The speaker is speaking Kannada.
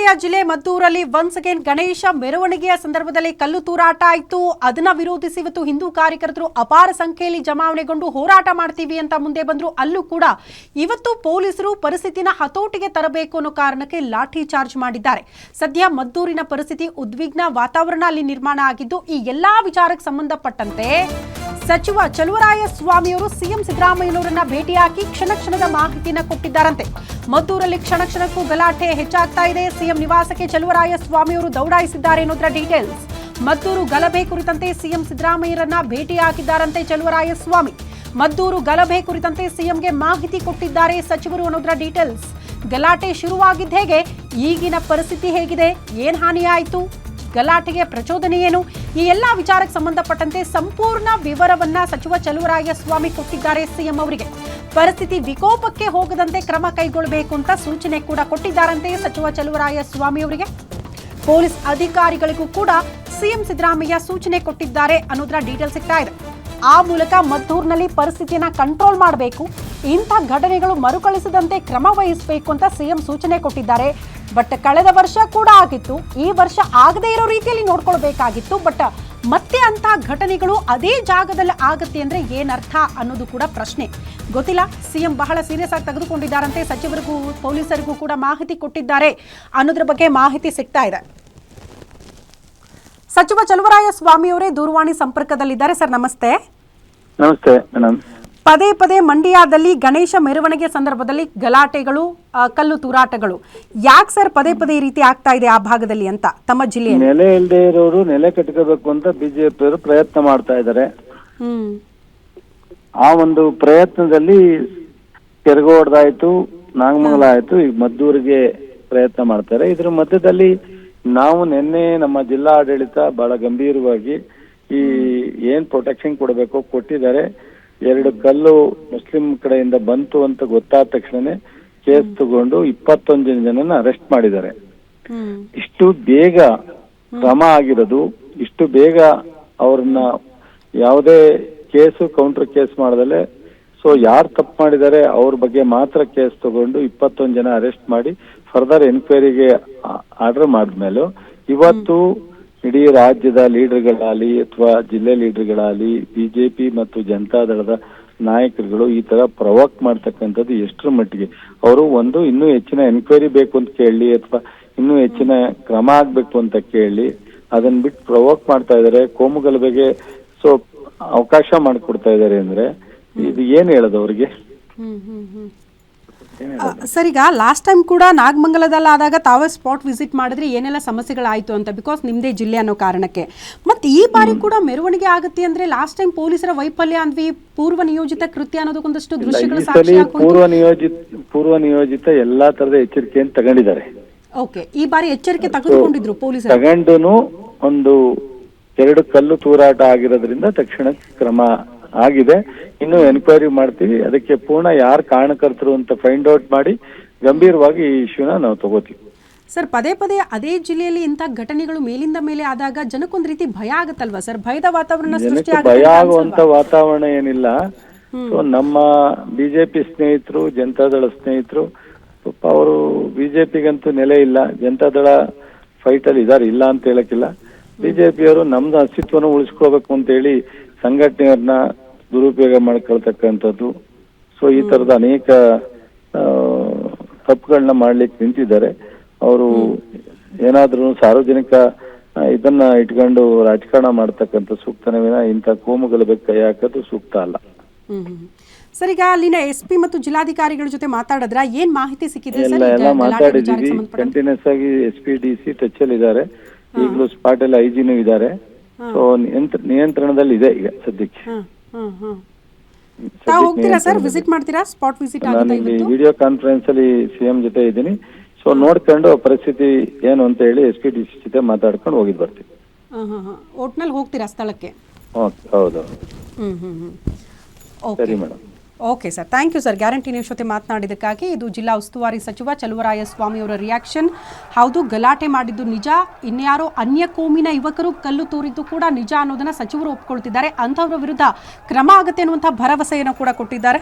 ಮಂಡ್ಯ ಜಿಲ್ಲೆ ಮದ್ದೂರಲ್ಲಿ ಒನ್ಸ್ ಅಗೇನ್ ಗಣೇಶ ಮೆರವಣಿಗೆಯ ಸಂದರ್ಭದಲ್ಲಿ ಕಲ್ಲು ತೂರಾಟ ಆಯಿತು. ಅದನ್ನ ವಿರೋಧಿಸಿ ಇವತ್ತು ಹಿಂದೂ ಕಾರ್ಯಕರ್ತರು ಅಪಾರ ಸಂಖ್ಯೆಯಲ್ಲಿ ಜಮಾವಣೆಗೊಂಡು ಹೋರಾಟ ಮಾಡ್ತೀವಿ ಅಂತ ಮುಂದೆ ಬಂದ್ರು. ಅಲ್ಲೂ ಕೂಡ ಇವತ್ತು ಪೊಲೀಸರು ಪರಿಸ್ಥಿತಿನ ಹತೋಟಿಗೆ ತರಬೇಕು ಅನ್ನೋ ಕಾರಣಕ್ಕೆ ಲಾಠಿ ಚಾರ್ಜ್ ಮಾಡಿದ್ದಾರೆ. ಸದ್ಯ ಮದ್ದೂರಿನ ಪರಿಸ್ಥಿತಿ ಉದ್ವಿಗ್ನ ವಾತಾವರಣ ಅಲ್ಲಿ ನಿರ್ಮಾಣ ಆಗಿದ್ದು, ಈ ಎಲ್ಲಾ ವಿಚಾರಕ್ಕೆ ಸಂಬಂಧಪಟ್ಟಂತೆ ಸಚಿವ ಚಲುವರಾಯಸ್ವಾಮಿಯವರು ಸಿಎಂ ಸಿದ್ದರಾಮಯ್ಯನವರನ್ನ ಭೇಟಿಯಾಗಿ ಕ್ಷಣ ಕ್ಷಣದ ಮಾಹಿತಿಯನ್ನು ಕೊಟ್ಟಿದ್ದಾರಂತೆ. ಮದ್ದೂರಲ್ಲಿ ಕ್ಷಣ ಕ್ಷಣಕ್ಕೂ ಗಲಾಟೆ ಹೆಚ್ಚಾಗ್ತಾ ಇದೆ. ಸಿಎಂ ನಿವಾಸಕ್ಕೆ ಚಲುವರಾಯಸ್ವಾಮಿಯವರು ದೌಡಾಯಿಸಿದ್ದಾರೆ ಅನ್ನೋದರ ಡೀಟೇಲ್ಸ್. ಮದ್ದೂರು ಗಲಭೆ ಕುರಿತಂತೆ ಸಿಎಂ ಸಿದ್ದರಾಮಯ್ಯರನ್ನ ಭೇಟಿಯಾಗಿದ್ದಾರಂತೆ ಚಲುವರಾಯಸ್ವಾಮಿ. ಮದ್ದೂರು ಗಲಭೆ ಕುರಿತಂತೆ ಸಿಎಂಗೆ ಮಾಹಿತಿ ಕೊಟ್ಟಿದ್ದಾರೆ ಸಚಿವರು ಅನ್ನೋದರ ಡೀಟೇಲ್ಸ್. ಗಲಾಟೆ ಶುರುವಾಗಿದ್ದ ಹೇಗೆ, ಈಗಿನ ಪರಿಸ್ಥಿತಿ ಹೇಗಿದೆ, ಏನ್ ಹಾನಿಯಾಯಿತು, ಗಲಾಟೆಗೆ ಪ್ರಚೋದನೆ ಏನು, ಈ ಎಲ್ಲಾ ವಿಚಾರಕ್ಕೆ ಸಂಬಂಧಪಟ್ಟಂತೆ ಸಂಪೂರ್ಣ ವಿವರವನ್ನ ಸಚಿವ ಚಲುವರಾಯಸ್ವಾಮಿ ಕೊಟ್ಟಿದ್ದಾರೆ ಸಿಎಂ ಅವರಿಗೆ. ಪರಿಸ್ಥಿತಿ ವಿಕೋಪಕ್ಕೆ ಹೋಗದಂತೆ ಕ್ರಮ ಕೈಗೊಳ್ಳಬೇಕು ಅಂತ ಸೂಚನೆ ಕೂಡ ಕೊಟ್ಟಿದ್ದಾರಂತೆ ಸಚಿವ ಚಲುವರಾಯಸ್ವಾಮಿ ಅವರಿಗೆ. ಪೊಲೀಸ್ ಅಧಿಕಾರಿಗಳಿಗೂ ಕೂಡ ಸಿಎಂ ಸಿದ್ದರಾಮಯ್ಯ ಸೂಚನೆ ಕೊಟ್ಟಿದ್ದಾರೆ ಅನ್ನೋದರ ಡೀಟೇಲ್ ಸಿಗ್ತಾ ಇದೆ. ಆ ಮೂಲಕ ಮದ್ದೂರಿನಲ್ಲಿ ಪರಿಸ್ಥಿತಿಯನ್ನ ಕಂಟ್ರೋಲ್ ಮಾಡಬೇಕು, ಇಂಥ ಘಟನೆಗಳು ಮರುಕಳಿಸದಂತೆ ಕ್ರಮ ವಹಿಸಬೇಕು ಅಂತ ಸಿಎಂ ಸೂಚನೆ ಕೊಟ್ಟಿದ್ದಾರೆ. ಬಟ್ ಕಳೆದ ವರ್ಷ ಕೂಡ ಆಗಿತ್ತು, ಈ ವರ್ಷ ಆಗದೇ ಇರೋ ರೀತಿಯಲ್ಲಿ ನೋಡ್ಕೊಳ್ಬೇಕಾಗಿತ್ತು. ಬಟ್ ಮತ್ತೆ ಅಂತ ಘಟನೆಗಳು ಅದೇ ಜಾಗದಲ್ಲಿ ಆಗುತ್ತೆ ಅಂದ್ರೆ ಏನರ್ಥ ಅನ್ನೋದು ಕೂಡ ಪ್ರಶ್ನೆ. ಗೊತ್ತಿಲ್ಲ. ಸಿಎಂ ಬಹಳ ಸೀರಿಯಸ್ ಆಗಿ ತೆಗೆದುಕೊಂಡಿದ್ದಾರಂತೆ. ಸಚಿವರಿಗೂ ಪೊಲೀಸರಿಗೂ ಕೂಡ ಮಾಹಿತಿ ಕೊಟ್ಟಿದ್ದಾರೆ ಅನ್ನೋದ್ರ ಬಗ್ಗೆ ಮಾಹಿತಿ ಸಿಗ್ತಾ ಇದೆ. ಸಚಿವ ಚಲುವರಾಯಸ್ವಾಮಿ ಅವರೇ ದೂರವಾಣಿ ಸಂಪರ್ಕದಲ್ಲಿದ್ದಾರೆ. ಸರ್ ನಮಸ್ತೆ. ನಮಸ್ತೆ ಮೇಡಮ್. ಪದೇ ಪದೇ ಮಂಡ್ಯದಲ್ಲಿ ಗಣೇಶ ಮೆರವಣಿಗೆ ಸಂದರ್ಭದಲ್ಲಿ ಗಲಾಟೆಗಳು, ಕಲ್ಲು ತೂರಾಟಗಳು ಯಾಕೆ ಸರ್ ಪದೇ ಪದೇ ಈ ರೀತಿ ಆಗ್ತಾ ಇದೆ ಆ ಭಾಗದಲ್ಲಿ ಅಂತ ತಮ್ಮ ಜಿಲ್ಲೆಯಲ್ಲಿ? ನೆಲೆ ಇಲ್ಲದೆ ಇರೋರು ನೆಲೆ ಕಟ್ಕೋಬೇಕು ಅಂತ ಬಿಜೆಪಿಯವರು ಪ್ರಯತ್ನ ಮಾಡ್ತಾ ಇದ್ದಾರೆ. ಆ ಒಂದು ಪ್ರಯತ್ನದಲ್ಲಿ ಕೆರಗೋಡ್ದಾಯ್ತು, ನಾಗಮಂಗಲ ಆಯ್ತು, ಈಗ ಮದ್ದೂರಿಗೆ ಪ್ರಯತ್ನ ಮಾಡ್ತಾರೆ. ಇದ್ರ ಮಧ್ಯದಲ್ಲಿ ನಾವು ನಿನ್ನೆ ನಮ್ಮ ಜಿಲ್ಲಾ ಆಡಳಿತ ಬಹಳ ಗಂಭೀರವಾಗಿ ಈ ಏನ್ ಪ್ರೊಟೆಕ್ಷನ್ ಕೊಡಬೇಕು ಕೊಟ್ಟಿದ್ದಾರೆ. 2 ಕಲ್ಲು ಮುಸ್ಲಿಂ ಕಡೆಯಿಂದ ಬಂತು ಅಂತ ಗೊತ್ತಾದ ತಕ್ಷಣನೇ ಕೇಸ್ ತಗೊಂಡು 21 ಜನನ ಅರೆಸ್ಟ್ ಮಾಡಿದ್ದಾರೆ. ಇಷ್ಟು ಬೇಗ ಕ್ರಮ ಆಗಿರೋದು, ಇಷ್ಟು ಬೇಗ ಅವ್ರನ್ನ ಯಾವುದೇ ಕೇಸು ಕೌಂಟರ್ ಕೇಸ್ ಮಾಡದಲ್ಲೇ ಸೊ ಯಾರು ತಪ್ಪು ಮಾಡಿದ್ದಾರೆ ಅವ್ರ ಬಗ್ಗೆ ಮಾತ್ರ ಕೇಸ್ ತಗೊಂಡು 21 ಜನ ಅರೆಸ್ಟ್ ಮಾಡಿ ಫರ್ದರ್ ಎನ್ಕ್ವೈರಿಗೆ ಆರ್ಡರ್ ಮಾಡಿದ್ಮೇಲೆ ಇವತ್ತು ಇಡೀ ರಾಜ್ಯದ ಲೀಡರ್ಗಳಾಗಲಿ ಅಥವಾ ಜಿಲ್ಲೆ ಲೀಡರ್ಗಳಾಗಲಿ ಬಿಜೆಪಿ ಮತ್ತು ಜನತಾದಳದ ನಾಯಕರುಗಳು ಈ ತರ ಪ್ರವೋಕ್ ಮಾಡ್ತಕ್ಕಂಥದ್ದು ಎಷ್ಟರ ಮಟ್ಟಿಗೆ ಅವರು ಇನ್ನೂ ಹೆಚ್ಚಿನ ಎನ್ಕ್ವೈರಿ ಬೇಕು ಅಂತ ಕೇಳಿ ಅಥವಾ ಇನ್ನೂ ಹೆಚ್ಚಿನ ಕ್ರಮ ಆಗ್ಬೇಕು ಅಂತ ಕೇಳಿ ಅದನ್ನ ಬಿಟ್ಟು ಪ್ರವೋಕ್ ಮಾಡ್ತಾ ಇದಾರೆ. ಕೋಮುಗಲಭೆಗೆ ಸೊ ಅವಕಾಶ ಮಾಡಿಕೊಡ್ತಾ ಇದಾರೆ ಅಂದ್ರೆ ಇದು ಏನ್ ಹೇಳೋದು ಅವ್ರಿಗೆ? ಸರ್, ಈಗ ಲಾಸ್ಟ್ ಟೈಮ್ ಕೂಡ ನಾಗಮಂಗಲದಲ್ಲಿ ಆದಾಗ ತಾವೇ ಸ್ಪಾಟ್ ವಿಸಿಟ್ ಮಾಡಿದ್ರೆ ಏನೆಲ್ಲ ಸಮಸ್ಯೆಗಳಾಯ್ತು ಅಂತ, ಬಿಕಾಸ್ ನಿಮ್ದೇ ಜಿಲ್ಲೆ ಅನ್ನೋ ಕಾರಣಕ್ಕೆ. ಮತ್ತೆ ಈ ಬಾರಿ ಕೂಡ ಮೆರವಣಿಗೆ ಆಗುತ್ತೆ ಅಂದ್ರೆ ಲಾಸ್ಟ್ ಟೈಮ್ ಪೊಲೀಸರ ವೈಫಲ್ಯ ಅಂದ್ವಿ, ಪೂರ್ವ ನಿಯೋಜಿತ ಕೃತ್ಯ ಅನ್ನೋದಕ್ಕೊಂದಷ್ಟು ದೃಶ್ಯಗಳು ಪೂರ್ವ ನಿಯೋಜಿತ ಎಲ್ಲಾ ತರದ ಎಚ್ಚರಿಕೆಯನ್ನು ತಗೊಂಡಿದ್ದಾರೆ. ಓಕೆ, ಈ ಬಾರಿ ಎಚ್ಚರಿಕೆ ತೆಗೆದುಕೊಂಡಿದ್ರು ಪೊಲೀಸರು. ತಗೊಂಡು 2 ಕಲ್ಲು ತೂರಾಟ ಆಗಿರೋದ್ರಿಂದ ತಕ್ಷಣ ಕ್ರಮ ಆಗಿದೆ. ಇನ್ನು ಎನ್ಕ್ವೈರಿ ಮಾಡ್ತೀವಿ, ಅದಕ್ಕೆ ಪೂರ್ಣ ಯಾರು ಕಾರಣಕರ್ತರು ಅಂತ ಫೈಂಡ್ ಔಟ್ ಮಾಡಿ ಗಂಭೀರವಾಗಿ ಈ ಇಶ್ಯೂನ ನಾವು ತಗೋತೀವಿ. ಸರ್, ಪದೇ ಪದೇ ಅದೇ ಜಿಲ್ಲೆಯಲ್ಲಿ ಇಂಥ ಘಟನೆಗಳು ಮೇಲಿಂದ ಮೇಲೆ ಆದಾಗ ಜನಕ್ಕೊಂದ್ ರೀತಿ ಭಯ ಆಗುತ್ತಲ್ವಾ ಸರ್? ಭಯದ ವಾತಾವರಣ ಸೃಷ್ಟಿ ಭಯ ಆಗುವಂತ ವಾತಾವರಣ ಏನಿಲ್ಲ. ಸೊ ನಮ್ಮ ಬಿಜೆಪಿ ಸ್ನೇಹಿತರು, ಜನತಾದಳ ಸ್ನೇಹಿತರು ಪಾಪ ಅವರು ಬಿಜೆಪಿಗಂತೂ ನೆಲೆ ಇಲ್ಲ, ಜನತಾದಳ ಫೈಟ್ ಅಲ್ಲಿ ಇದಾರೆ, ಇಲ್ಲ ಅಂತ ಹೇಳಕ್ಕಿಲ್ಲ. ಬಿಜೆಪಿಯವರು ನಮ್ದು ಅಸ್ತಿತ್ವನ ಉಳಿಸ್ಕೋಬೇಕು ಅಂತ ಹೇಳಿ ಸಂಘಟನೆಯವ್ರನ್ನ ದುರುಪಯೋಗ ಮಾಡ್ಕೊಳ್ತಕ್ಕಂಥದ್ದು. ಸೊ ಈ ತರದ ಅನೇಕ ತಪ್ಪುಗಳನ್ನ ಮಾಡ್ಲಿಕ್ಕೆ ನಿಂತಿದ್ದಾರೆ. ಅವರು ಏನಾದ್ರೂ ಸಾರ್ವಜನಿಕ ಇದನ್ನ ಇಟ್ಕೊಂಡು ರಾಜಕಾರಣ ಮಾಡ್ತಕ್ಕಂಥ ಸೂಕ್ತನೇ ವಿನ ಇಂಥ ಕೋಮುಗಲಭೆಗೆ ಕೈ ಹಾಕೋದು ಸೂಕ್ತ ಅಲ್ಲ. ಸರ್, ಈಗ ಅಲ್ಲಿನ SP ಮತ್ತು ಜಿಲ್ಲಾಧಿಕಾರಿಗಳ ಜೊತೆ ಮಾತಾಡಿದ್ರ ಏನ್ ಮಾಹಿತಿ ಸಿಕ್ಕಿದೆ? ಎಲ್ಲ ಮಾತಾಡಿದೀವಿ. ಕಂಟಿನ್ಯೂಸ್ ಆಗಿ SP DC ಟಚ್ ಅಲ್ಲಿ ಇದ್ದಾರೆ. ಈಗಲೂ ಸ್ಪಾಟ್ ಅಲ್ಲಿ IG ಇದ್ದಾರೆ. ಸೊ ನಿಯಂತ್ರಣದಲ್ಲಿ ಇದೆ ಈಗ ಸದ್ಯಕ್ಕೆ. ಹೋಗ್ತೀರಾ ಸರ್, ವಿಸಿಟ್ ಮಾಡ್ತೀರಾ? ಸ್ಪಾಟ್ ವಿಸಿಟ್ ಆಗುತ್ತೆ ಇವತ್ತು. ವಿಡಿಯೋ ಕಾನ್ಫರೆನ್ಸ್ ಅಲ್ಲಿ ಸಿಎಂ ಜೊತೆ ಇದ್ದೀನಿ. ಸೊ ನೋಡ್ಕೊಂಡು ಪರಿಸ್ಥಿತಿ ಏನು ಅಂತ ಹೇಳಿ SP DC ಜೊತೆ ಮಾತಾಡ್ಕೊಂಡು ಹೋಗಿದ್ ಬರ್ತೀವಿ. ಒಟ್ನಲ್ಲಿ ಹೋಗ್ತೀರಾ ಸ್ಥಳಕ್ಕೆ? ಹೌದು. ಸರಿ madam. Okay sir, thank you sir. Guarantee news ಜೊತೆ ಮಾತನಾಡಿದ್ದಕ್ಕಾಗಿ. ಇದು ಜಿಲ್ಲಾ ಉಸ್ತುವಾರಿ ಸಚಿವ ಚಲುವರಾಯಸ್ವಾಮಿ ಅವರ ರಿಯಾಕ್ಷನ್. ಹೌದು, ಗಲಾಟೆ ಮಾಡಿದ್ದು ನಿಜ, ಇನ್ಯಾರೋ ಅನ್ಯ ಕೋಮಿನ ಯುವಕರು ಕಲ್ಲು ತೂರಿದ್ದು ಕೂಡ ನಿಜ ಅನ್ನೋದನ್ನ ಸಚಿವರು ಒಪ್ಕೊಳ್ತಿದ್ದಾರೆ. ಅಂಥವ್ರ ವಿರುದ್ಧ ಕ್ರಮ ಆಗುತ್ತೆ ಅನ್ನುವಂಥ ಭರವಸೆಯನ್ನು ಕೂಡ ಕೊಟ್ಟಿದ್ದಾರೆ.